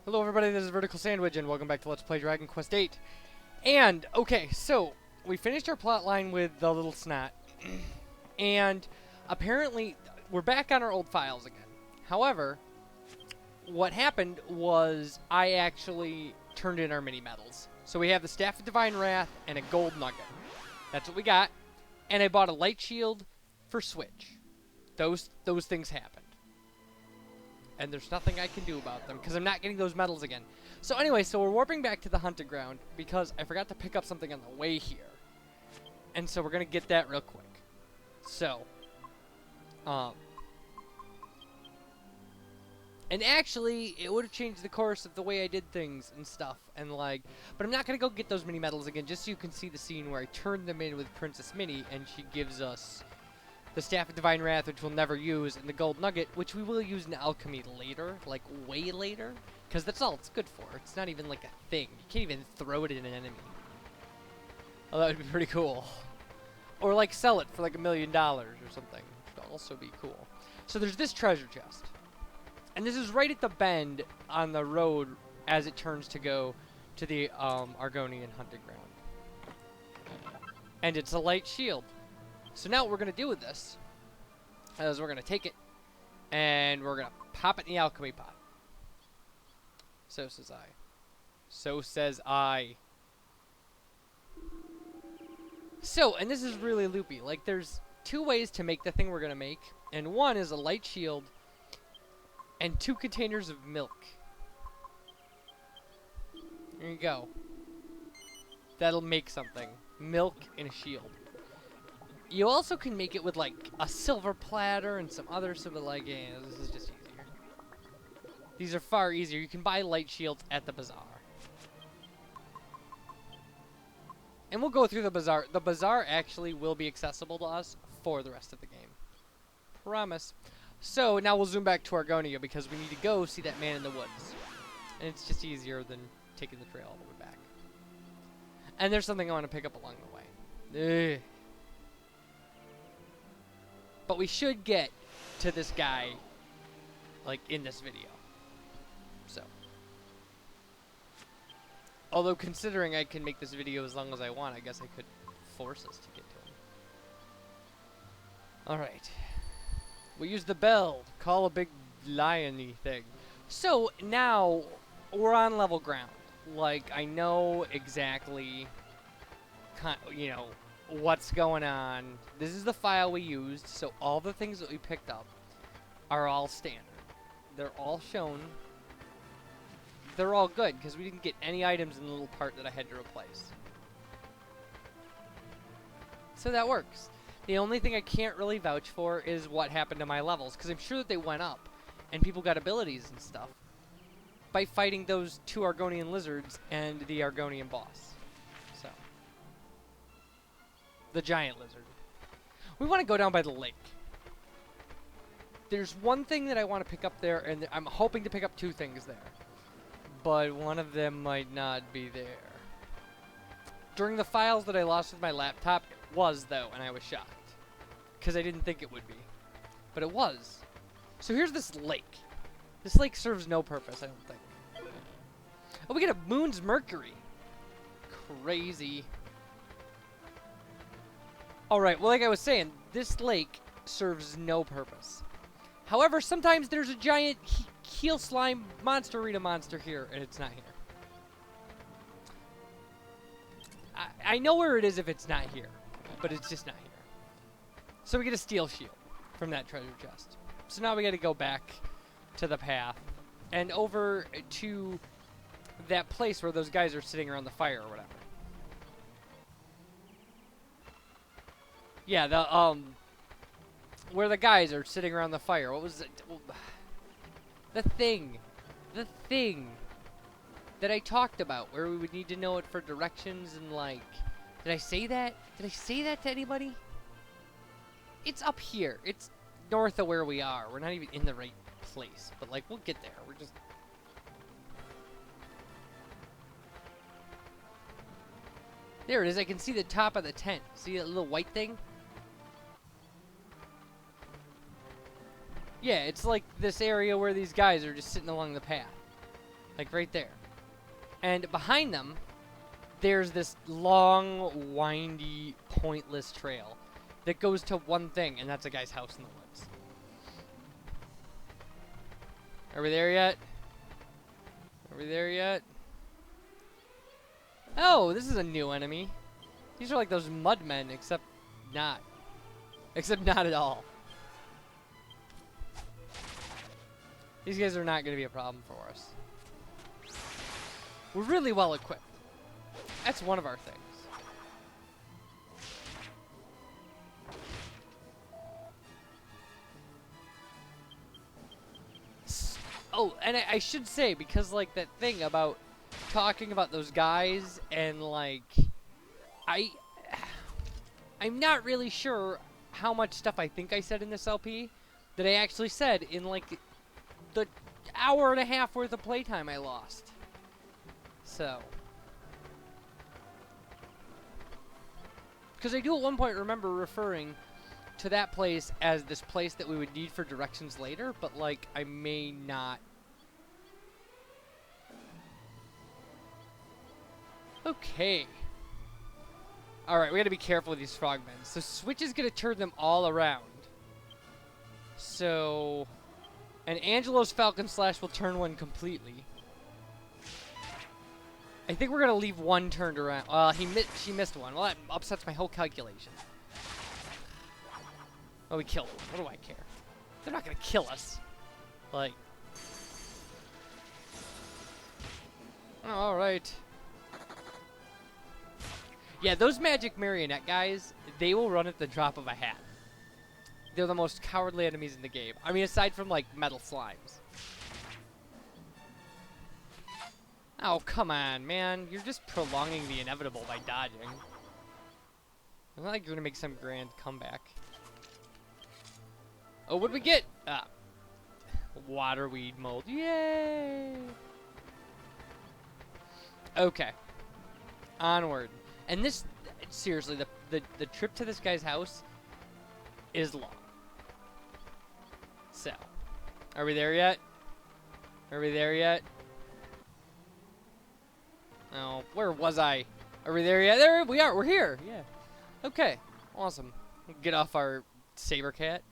Hello everybody, this is VerticalSandwich and welcome back to Let's Play Dragon Quest VIII. And, okay, so, we finished our plot line with the little snot. And, apparently, we're back on our old files again. However, what happened was I actually turned in our mini-medals. So we have the Staff of Divine Wrath and a gold nugget. That's what we got. And I bought a light shield for Switch. Those things happened. And there's nothing I can do about them, because I'm not getting those medals again. So anyway, so we're warping back to the hunting ground, because I forgot to pick up something on the way here. And so we're going to get that real quick. So, and actually, it would have changed the course of the way I did things and stuff, and like, but I'm not going to go get those mini medals again, just so you can see the scene where I turned them in with Princess Minnie, and she gives us the Staff of Divine Wrath, which we'll never use, and the Gold Nugget, which we will use in alchemy later, like way later, because that's all it's good for. It's not even like a thing. You can't even throw it at an enemy. Oh, that would be pretty cool. Or like sell it for like $1 million or something. Which would also be cool. So there's this treasure chest. And this is right at the bend on the road as it turns to go to the Argonian hunting ground. And it's a light shield. So now what we're going to do with this is we're going to take it and we're going to pop it in the alchemy pot. So says I. So says I. So, and this is really loopy. Like, there's two ways to make the thing we're going to make. And one is a light shield and 2 containers of milk. There you go. That'll make something. Milk and a shield. You also can make it with, like, a silver platter and some other stuff, but, like, yeah, this is just easier. These are far easier. You can buy light shields at the bazaar. And we'll go through the bazaar. The bazaar actually will be accessible to us for the rest of the game. Promise. So, now we'll zoom back to Argonia because we need to go see that man in the woods. And it's just easier than taking the trail all the way back. And there's something I want to pick up along the way. Ugh. But we should get to this guy, like, in this video. So. Although, considering I can make this video as long as I want, I guess I could force us to get to him. Alright. We use the bell to call a big lion-y thing. So, now, we're on level ground. Like, I know exactly, you know, what's going on. This is the file we used, so all the things that we picked up are all standard. They're all shown. They're all good, because we didn't get any items in the little part that I had to replace. So that works. The only thing I can't really vouch for is what happened to my levels, because I'm sure that they went up, and people got abilities and stuff by fighting those 2 Argonian lizards and the Argonian boss. So. The giant lizard. We want to go down by the lake. There's one thing that I want to pick up there, and I'm hoping to pick up 2 things there. But one of them might not be there. During the files that I lost with my laptop, it was, though, and I was shocked. Because I didn't think it would be. But it was. So here's this lake. This lake serves no purpose, I don't think. Oh, we get a moon's mercury. Crazy. Alright, well, like I was saying, this lake serves no purpose. However, sometimes there's a giant heel slime monster-rita monster here, and it's not here. I know where it is if it's not here, but it's just not here. So we get a steel shield from that treasure chest. So now we gotta go back to the path and over to that place where those guys are sitting around the fire or whatever. Yeah, the, where the guys are sitting around the fire. What was it? The thing that I talked about, where we would need to know it for directions and, like, did I say that? Did I say that to anybody? It's up here. It's north of where we are. We're not even in the right place, but, like, we'll get there. We're just... There it is. I can see the top of the tent. See that little white thing? Yeah, it's like this area where these guys are just sitting along the path. Like right there. And behind them, there's this long, windy, pointless trail that goes to one thing, and that's a guy's house in the woods. Are we there yet? Are we there yet? Oh, this is a new enemy. These are like those mud men, except not. Except not at all. These guys are not going to be a problem for us. We're really well equipped. That's one of our things. Oh, and I should say, because like that thing about talking about those guys and like I'm not really sure how much stuff I think I said in this LP that I actually said in like the hour and a half worth of playtime I lost. So, because I do at one point remember referring to that place as this place that we would need for directions later, but like I may not. Okay. Alright, we gotta be careful with these frogmen. So Switch is gonna turn them all around. So, and Angelo's Falcon Slash will turn one completely. I think we're gonna leave one turned around. She missed one. Well, that upsets my whole calculation. Oh, we killed them. What do I care? They're not gonna kill us. Like. Alright. Yeah, those magic marionette guys, they will run at the drop of a hat. They're the most cowardly enemies in the game. I mean, aside from, like, metal slimes. Oh, come on, man. You're just prolonging the inevitable by dodging. It's not like you're gonna make some grand comeback. Oh, what'd we get? Waterweed mold. Yay! Okay. Onward. And this, seriously, the trip to this guy's house is long. So, are we there yet? Are we there yet? Oh, where was I? Are we there yet? There we are. We're here. Yeah. Okay. Awesome. Get off our saber cat.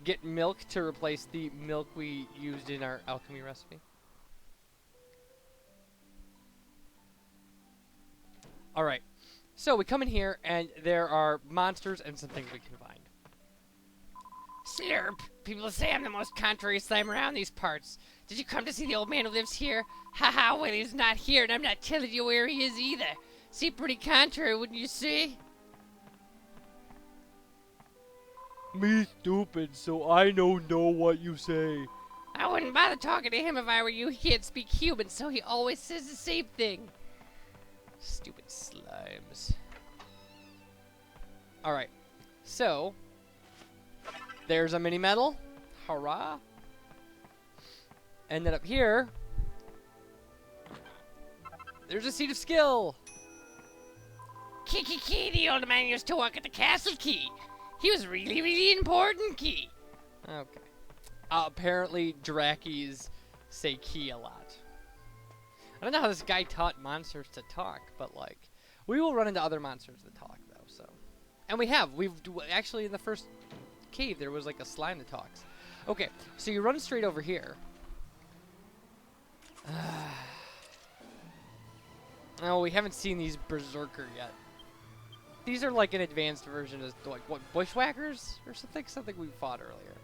Get milk to replace the milk we used in our alchemy recipe. Alright, so we come in here, and there are monsters and some things we can find. Slurp! People say I'm the most contrary slime around these parts. Did you come to see the old man who lives here? Haha, well, he's not here, and I'm not telling you where he is either. See, pretty contrary, wouldn't you say? Me stupid, so I know what you say. I wouldn't bother talking to him if I were you. He can't speak human, so he always says the same thing. Stupid slimes. Alright. So, there's a mini medal. Hurrah. And then up here, there's a seat of skill. Key, the old man used to work at the castle key. He was really important, Key. Okay. Apparently, Drakis say key a lot. I don't know how this guy taught monsters to talk, but, like, we will run into other monsters that talk, though, so. And we have. Actually, in the first cave, there was, like, a slime that talks. Okay, so you run straight over here. Oh, we haven't seen these Berserker yet. These are, like, an advanced version of, like, what, Bushwhackers? Or something? Something we fought earlier.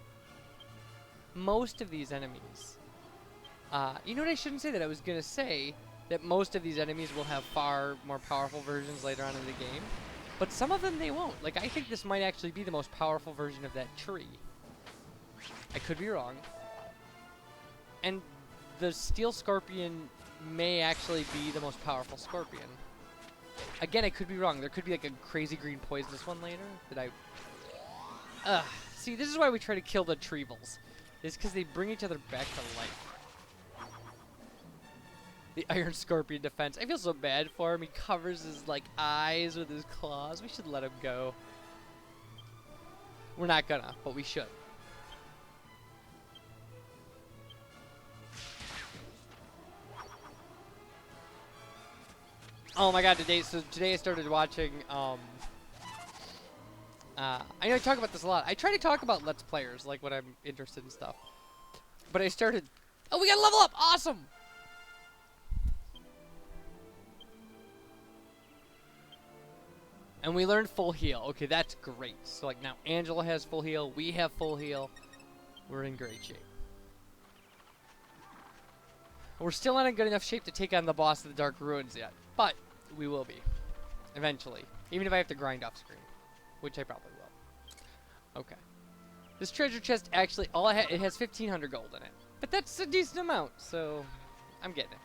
Most of these enemies... you know what, I shouldn't say that. I was going to say that most of these enemies will have far more powerful versions later on in the game. But some of them they won't. Like, I think this might actually be the most powerful version of that tree. I could be wrong. And the Steel Scorpion may actually be the most powerful scorpion. Again, I could be wrong. There could be like a crazy green poisonous one later that I... See, this is why we try to kill the Treevils. It's because they bring each other back to life. The Iron Scorpion defense. I feel so bad for him. He covers his, like, eyes with his claws. We should let him go. We're not gonna, but we should. Oh my god, today I started watching, I know I talk about this a lot. I try to talk about Let's Players, like when I'm interested in stuff. But I started, oh, we got to level up! Awesome! And we learned Fullheal. Okay, that's great. So, like, now Angela has Fullheal, we have Fullheal. We're in great shape. We're still not in good enough shape to take on the boss of the Dark Ruins yet. But, we will be. Eventually. Even if I have to grind off screen. Which I probably will. Okay. This treasure chest actually, it has 1,500 gold in it. But that's a decent amount, so I'm getting it.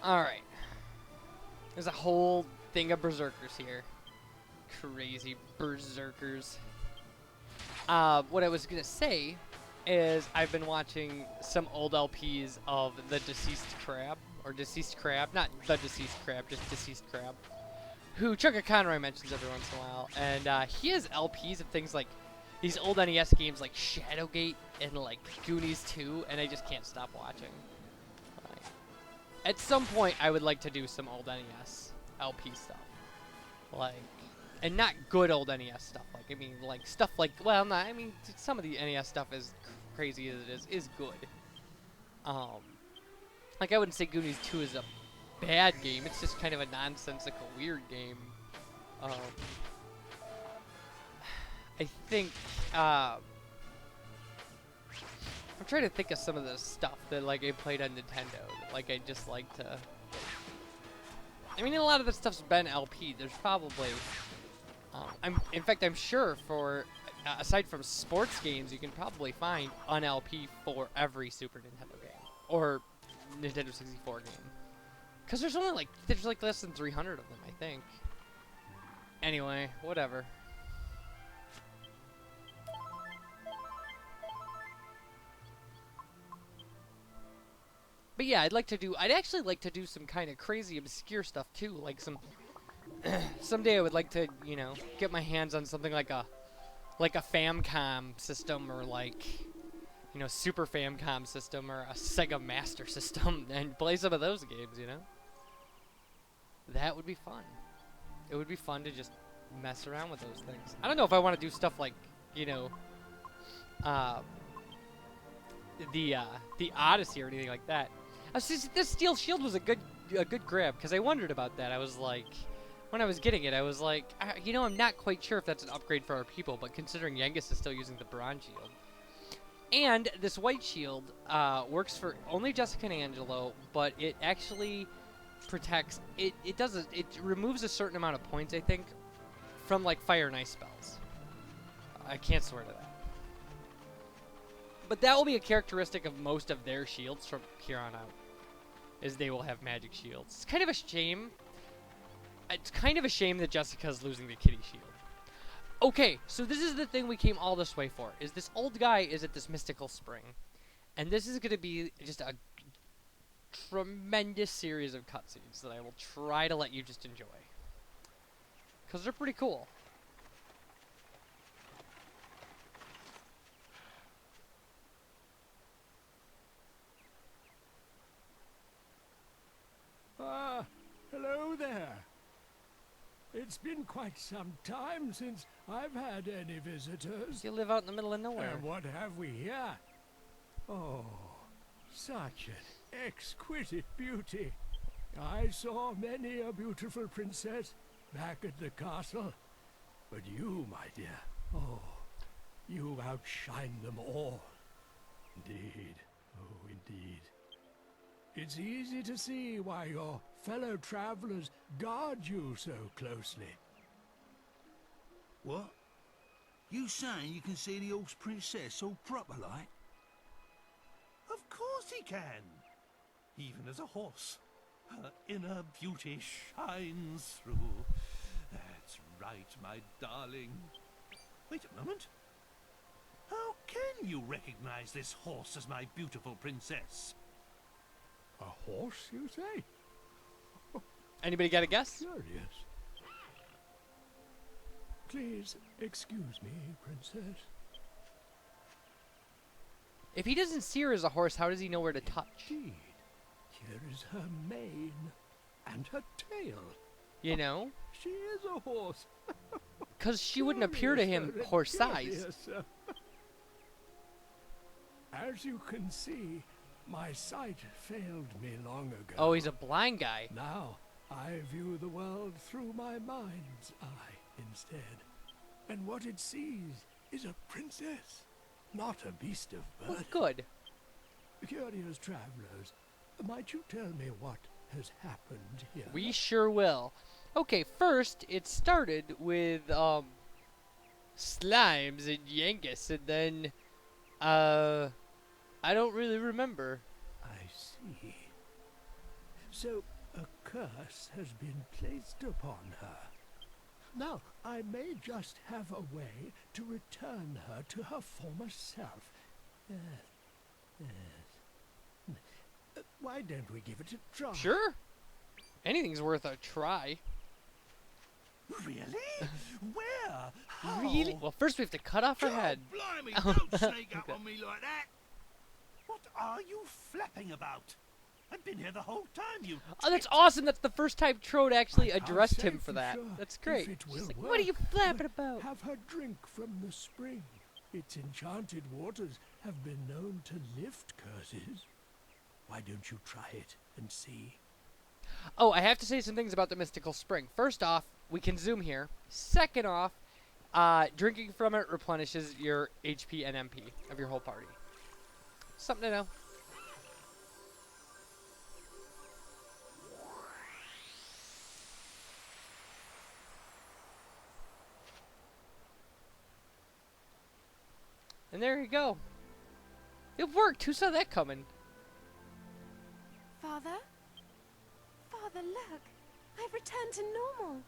Alright. There's a whole thing of berserkers here. Crazy berserkers. What I was going to say is I've been watching some old LPs of the Deceased Crab. Or Deceased Crab. Not the Deceased Crab, just Deceased Crab. Who Chucka Conroy mentions every once in a while. And he has LPs of things like these old NES games like Shadowgate and like Goonies 2. And I just can't stop watching. At some point, I would like to do some old NES LP stuff. Like, and not good old NES stuff. Like, I mean, like, stuff like, well, not, I mean, some of the NES stuff, as crazy as it is good. Like, I wouldn't say Goonies 2 is a bad game. It's just kind of a nonsensical, weird game. I think, I'm trying to think of some of the stuff that, like, I played on Nintendo that, like, I just like to... I mean, a lot of the stuff's been LP. There's probably... in fact, I'm sure for... aside from sports games, you can probably find an LP for every Super Nintendo game. Or Nintendo 64 game. Because there's only, like... There's, like, less than 300 of them, I think. Anyway, whatever. But yeah, I'd actually like to do some kind of crazy obscure stuff too, like someday I would like to, you know, get my hands on something like a Famicom system or like, you know, Super Famicom system or a Sega Master System and play some of those games, you know? That would be fun. It would be fun to just mess around with those things. I don't know if I want to do stuff like, you know, the Odyssey or anything like that. This steel shield was a good grab, because I wondered about that. I was like, when I was getting it, I was like, you know, I'm not quite sure if that's an upgrade for our people, but considering Yengus is still using the bronze shield. And this white shield works for only Jessica and Angelo, but it actually protects, it removes a certain amount of points, I think, from like fire and ice spells. I can't swear to that. But that will be a characteristic of most of their shields from here on out, is they will have magic shields. It's kind of a shame. It's kind of a shame that Jessica's losing the kitty shield. Okay, so this is the thing we came all this way for, is this old guy is at this mystical spring. And this is going to be just a tremendous series of cutscenes that I will try to let you just enjoy. Because they're pretty cool. Ah, hello there. It's been quite some time since I've had any visitors. You live out in the middle of nowhere. And what have we here? Oh, such an exquisite beauty. I saw many a beautiful princess back at the castle. But you, my dear, oh, you outshine them all. Indeed, oh, indeed. It's easy to see why your fellow travelers guard you so closely. What? You saying you can see the horse princess all proper like? Of course he can. Even as a horse, her inner beauty shines through. That's right, my darling. Wait a moment. How can you recognize this horse as my beautiful princess? A horse, you say? Anybody got a guess? Curious. Please excuse me, princess. If he doesn't see her as a horse, how does he know where to touch? Indeed. Here is her mane and her tail. You know? She is a horse. Because she wouldn't appear to him Curious, horse size. curious. As you can see, my sight failed me long ago. Oh, he's a blind guy. Now I view the world through my mind's eye instead. And what it sees is a princess, not a beast of Well, burden. good. Curious travelers, might you tell me what has happened here? We sure will. Okay, first, it started with, slimes and Yangus, and then, I don't really remember. I see. So a curse has been placed upon her. Now, I may just have a way to return her to her former self. Yes. Why don't we give it a try? Sure. Anything's worth a try. Really? Where? How? Really? Well, first we have to cut off her God head. Blimey, Oh, don't snake up okay. on me like that. What are you flapping about? I've been here the whole time, you... Oh, that's awesome. That's the first time Trode actually I can't addressed say him for for that. sure That's if great. it She's will like, work, what are you flapping but about? Have her drink from the spring. Its enchanted waters have been known to lift curses. Why don't you try it and see? Oh, I have to say some things about the mystical spring. First off, we can zoom here. Second off, drinking from it replenishes your HP and MP of your whole party. Something to know. And there you go. It worked. Who saw that coming? Father? Father, look! I've returned to normal!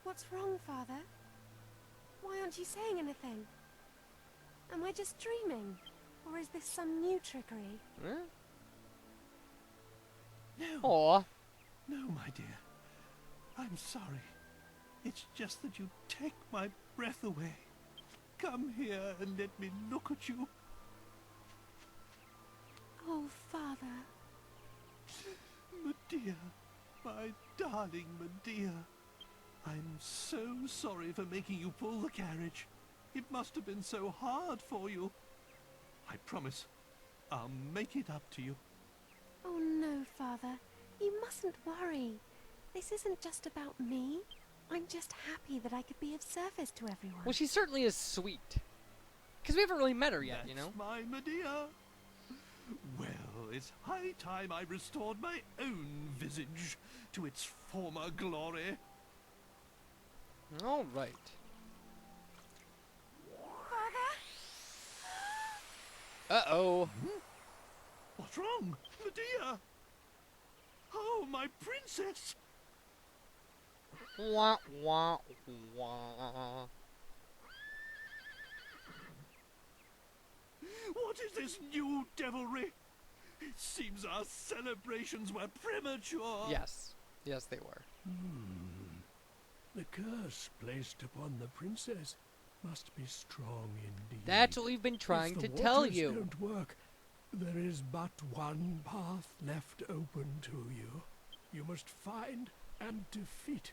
What's wrong, Father? Why aren't you saying anything? Am I just dreaming? Or is this some new trickery? Huh? No, Aw. no, my dear. I'm sorry. It's just that you take my breath away. Come here and let me look at you. Oh, Father. Medea, my darling Medea. I'm so sorry for making you pull the carriage. It must have been so hard for you. I promise, I'll make it up to you. Oh no, Father. You mustn't worry. This isn't just about me. I'm just happy that I could be of service to everyone. Well, she certainly is sweet. Because we haven't really met her yet, That's you know? my Medea. Well, it's high time I restored my own visage to its former glory. All right. Father? Uh-oh. What's wrong, Medea? Oh, my princess! Wah, wah, wah. What is this new devilry? It seems our celebrations were premature. Yes. Yes, they were. The curse placed upon the princess must be strong indeed. That's what we've been trying to If the tell waters you. don't work, there is but one path left open to you. You must find and defeat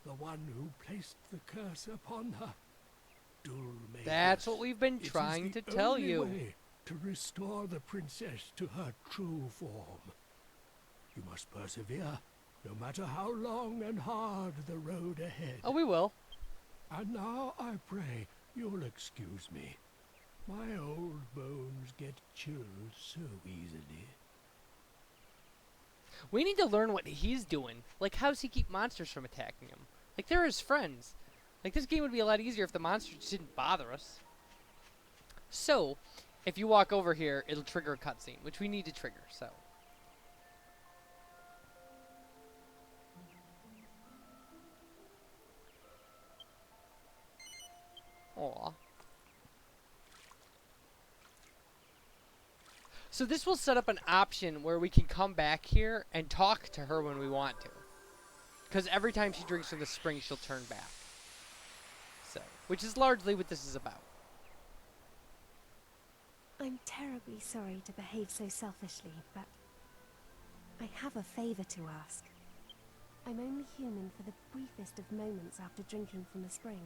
the one who placed the curse upon her. Dulmagus. That's what we've been It is trying the to tell only you. way to restore the princess to her true form. You must persevere, no matter how long and hard the road ahead. Oh, we will. And now I pray you'll excuse me. My old bones get chilled so easily. We need to learn what he's doing. Like, how does he keep monsters from attacking him? Like, they're his friends. Like, this game would be a lot easier if the monsters just didn't bother us. So, if you walk over here, it'll trigger a cutscene, which we need to trigger, so. Aw. So this will set up an option where we can come back here and talk to her when we want to. Because every time she drinks from the spring, she'll turn back. So, which is largely what this is about. I'm terribly sorry to behave so selfishly, but I have a favor to ask. I'm only human for the briefest of moments after drinking from a spring.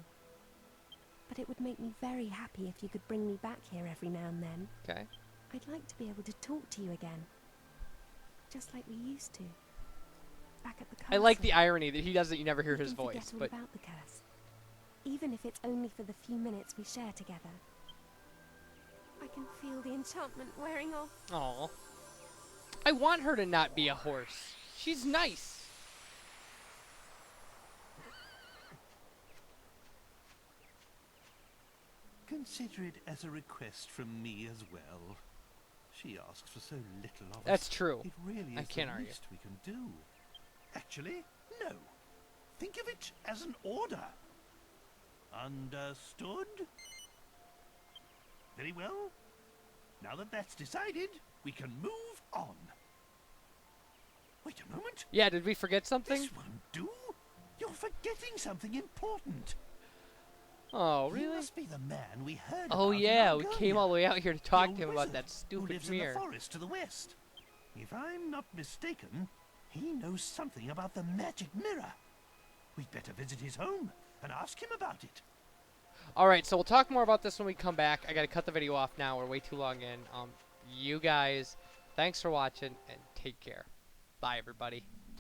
But it would make me very happy if you could bring me back here every now and then. Okay. I'd like to be able to talk to you again. Just like we used to. Back at the castle. I like the irony that he doesn't. You never hear We his can forget voice, all but about the curse. Even if it's only for the few minutes we share together. I can feel the enchantment wearing off. aw, I want her to not be a horse. She's nice. Consider it as a request from me as well. She asks for so little of us. That's true. It really I is can't the argue. least we can do. Actually, no. Think of it as an order. Understood? Very well. Now that that's decided, we can move on. Wait a moment. Yeah, did we forget something? This won't do. You're forgetting something important. Oh, He really? must be the man we heard Oh about in yeah, we came Argonia. all the way out here to The talk old to him about wizard that who stupid lives in the mirror. forest to the west. If I'm not mistaken, he knows something about the magic mirror. We'd better visit his home and ask him about it. Alright, so we'll talk more about this when we come back. I gotta cut the video off now. We're way too long in. You guys, thanks for watching, and take care. Bye, everybody.